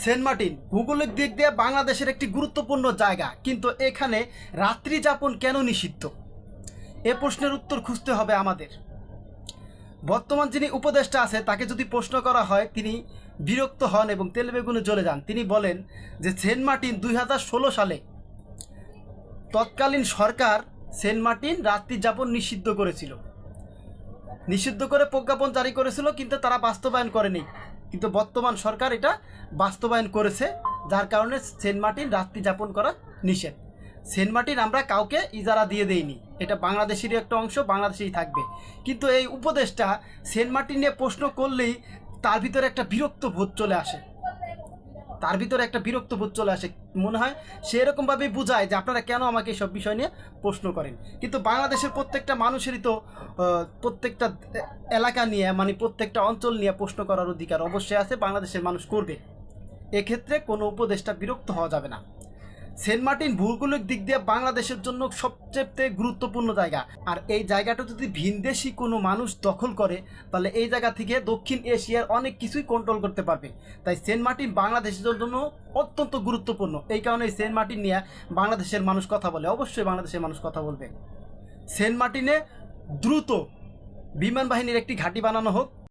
Saint Martin ভৌগোলিক দিক দিয়ে বাংলাদেশের একটি গুরুত্বপূর্ণ জায়গা, কিন্তু এখানে রাত্রি যাপন কেন নিষিদ্ধ? এ প্রশ্নের উত্তর খুঁজতে হবে আমাদের। বর্তমান যিনি উপদেষ্টা আছে তাকে যদি প্রশ্ন করা হয়, তিনি বিরক্ত হন এবং তেলবেগুনে জ্বলে যান। তিনি বলেন যে সেন্ট মার্টিন 2016 সালে তৎকালীন সরকার সেন্ট মার্টিন রাত্রি যাপন নিষিদ্ধ করেছিল, নিষিদ্ধ করে প্রজ্ঞাপন জারি করেছিল, কিন্তু তারা বাস্তবায়ন করেনি। কিন্তু বর্তমান সরকার এটা বাস্তবায়ন করেছে, যার কারণে সেন্ট মার্টিন রাত্রি যাপন করা নিষেধ। সেন্ট মার্টিন আমরা কাউকে ইজারা দিয়ে দেইনি, এটা বাংলাদেশেরই একটা অংশ, বাংলাদেশেই থাকবে। কিন্তু এই উপদেশটা সেন্ট মার্টিন নিয়ে প্রশ্ন করলেই তার ভিতরে একটা বিরক্ত বোধ চলে আসে, মনে হয় সে এরকমভাবেই বোঝায় যে আপনারা কেন আমাকে এইসব বিষয় নিয়ে প্রশ্ন করেন। কিন্তু বাংলাদেশের প্রত্যেকটা মানুষেরই তো প্রত্যেকটা এলাকা নিয়ে, মানে প্রত্যেকটা অঞ্চল নিয়ে প্রশ্ন করার অধিকার অবশ্যই আছে, বাংলাদেশের মানুষ করবে। এক্ষেত্রে কোনো উপদেষ্টা বিরক্ত হওয়া যাবে না। সেন্ট মার্টিন ভৌগোলিক দিক দিয়ে বাংলাদেশের জন্য সবচেয়ে গুরুত্বপূর্ণ জায়গা, আর এই জায়গাটা যদি ভিনদেশি কোনো মানুষ দখল করে তাহলে এই জায়গা থেকে দক্ষিণ এশিয়ার অনেক কিছুই কন্ট্রোল করতে পারবে। তাই সেন্ট মার্টিন বাংলাদেশের জন্য অত্যন্ত গুরুত্বপূর্ণ। এই কারণে সেন্ট মার্টিন নিয়ে বাংলাদেশের মানুষ কথা বলে, অবশ্যই বাংলাদেশের মানুষ কথা বলবে। সেন্ট মার্টিনে দ্রুত বিমান বাহিনীর একটি ঘাঁটি বানানো হোক।